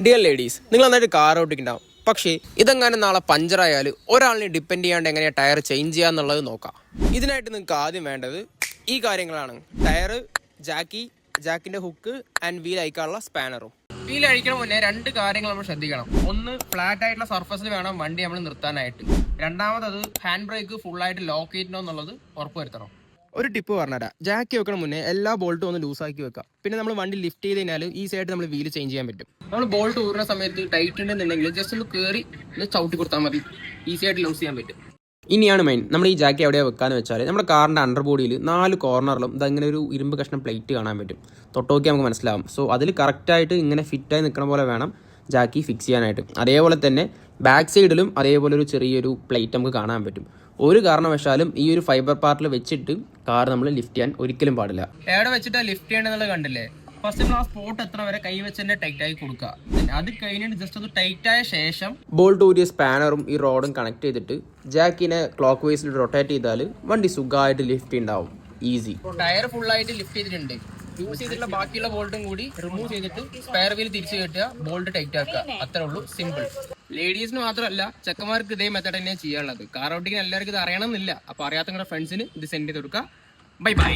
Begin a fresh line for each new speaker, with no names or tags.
Dear ladies, നിങ്ങൾ നന്നായിട്ട് car ഓടിക്കുന്നുണ്ടാവും. പക്ഷേ ഇതെങ്ങാനും നാളെ പഞ്ചറായാൽ ഒരാളിനെ ഡിപ്പെൻഡ് ചെയ്യാണ്ട് എങ്ങനെയാണ് ടയർ ചേഞ്ച് ചെയ്യുക എന്നുള്ളത് നോക്കാം. ഇതിനായിട്ട് നിങ്ങൾക്ക് ആദ്യം വേണ്ടത് ഈ കാര്യങ്ങളാണ്: ടയർ, ജാക്കിൻ്റെ ഹുക്ക് ആൻഡ് വീൽ അയക്കാനുള്ള സ്പാനറും. വീൽ അഴിക്കണ മുന്നേ രണ്ട് കാര്യങ്ങൾ നമ്മൾ ശ്രദ്ധിക്കണം. ഒന്ന്, ഫ്ലാറ്റ് ആയിട്ടുള്ള സർഫസിൽ വേണം വണ്ടി നമ്മൾ നിർത്താനായിട്ട്. രണ്ടാമത്, ഹാൻഡ് ബ്രേക്ക് ഫുള്ളായിട്ട് ലോക്ക് ചെയ്യണോ എന്നുള്ളത് ഉറപ്പുവരുത്തണം. ഒരു ടിപ്പ് പറഞ്ഞുതരാം. ജാക്കി വെക്കണ മുന്നേ എല്ലാ ബോൾട്ടും ഒന്ന് ലൂസാക്കി വെക്കാം. പിന്നെ നമ്മൾ വണ്ടി ലിഫ്റ്റ് ചെയ്ത് കഴിഞ്ഞാൽ ഈസി ആയിട്ട് നമ്മൾ വീല് ചേഞ്ച് ചെയ്യാൻ പറ്റും. നമ്മൾ ബോൾട്ട് ഊരുന്ന സമയത്ത് ടൈറ്റ് ഉണ്ടെന്നുണ്ടെങ്കിൽ ജസ്റ്റ് ഒന്ന് കയറി ചവിട്ടി കൊടുത്താൽ മതി, ഈസി ആയിട്ട് ലൂസ് ചെയ്യാൻ പറ്റും. ഇനിയാണ് മെയിൻ. നമ്മൾ ഈ ജാക്കി എവിടെയാണ് വെക്കാന്ന് വെച്ചാൽ നമ്മുടെ കാറിൻ്റെ അണ്ടർ ബോഡിയിൽ 4 കോർണറിലും ഇതങ്ങനെ ഒരു ഇരുമ്പ് കഷ്ണം പ്ലേറ്റ് കാണാൻ പറ്റും. തൊട്ടോക്കി നമുക്ക് മനസ്സിലാവും. സോ അതിൽ കറക്റ്റായിട്ട് ഇങ്ങനെ ഫിറ്റായി നിൽക്കണ പോലെ വേണം ജാക്കി ഫിക്സ് ചെയ്യാനായിട്ട്. അതേപോലെ തന്നെ ബാക്ക് സൈഡിലും അതേപോലെ ഒരു ചെറിയൊരു പ്ലേറ്റ് നമുക്ക് കാണാൻ പറ്റും. ഒരു കാരണവശാലും ഈ ഒരു ഫൈബർ പാർട്ടിൽ വെച്ചിട്ട് കാർ നമ്മൾ ലിഫ്റ്റ് ചെയ്യാൻ ഒരിക്കലും പാടില്ല. എവിടെ വെച്ചിട്ടാണ് ലിഫ്റ്റ് ചെയ്യണമെന്നുള്ളത് കണ്ടില്ലേ? ഫസ്റ്റ് നമ്മൾ ആ സ്പോട്ട് എത്ര വരെ കൈ വെച്ച് തന്നെ ടൈറ്റ് ആയി കൊടുക്കുക. അത് കഴിഞ്ഞിട്ട് ജസ്റ്റ് ഒന്ന് ടൈറ്റ് ആയ ശേഷം ബോൾട്ട് ഊരിയ സ്പാനറും ഈ റോഡും കണക്ട് ചെയ്തിട്ട് ജാക്കിനെ ക്ലോക്ക് വൈസിൽ റൊട്ടേറ്റ് ചെയ്താൽ വണ്ടി സുഖമായിട്ട് ലിഫ്റ്റ് ഉണ്ടാവും. ഈസി. ടയർ ഫുള്ളായിട്ട് ലിഫ്റ്റ് ചെയ്തിട്ടുണ്ട്. യൂസ് ചെയ്തിട്ടുള്ള ബാക്കിയുള്ള ബോൾട്ടും കൂടി റിമൂവ് ചെയ്തിട്ട് സ്പെയർ വീൽ തിരിച്ചു കെട്ടുക, ബോൾട്ട് ടൈറ്റ് ആക്കുക. അത്രേ ഉള്ളൂ, സിമ്പിൾ. ലേഡീസിന് മാത്രമല്ല, ചെക്കന്മാർക്ക് ഇതേ മെത്തേഡ് തന്നെയാണ് ചെയ്യാനുള്ളത്. കാർ ഓടിക്കാൻ എല്ലാവർക്കും ഇത് അറിയണമെന്നില്ല. അപ്പോൾ അറിയാത്ത നിങ്ങളുടെ ഫ്രണ്ട്സിന് ഇത് സെൻഡ് ചെയ്ത് കൊടുക്കുക. Bye bye.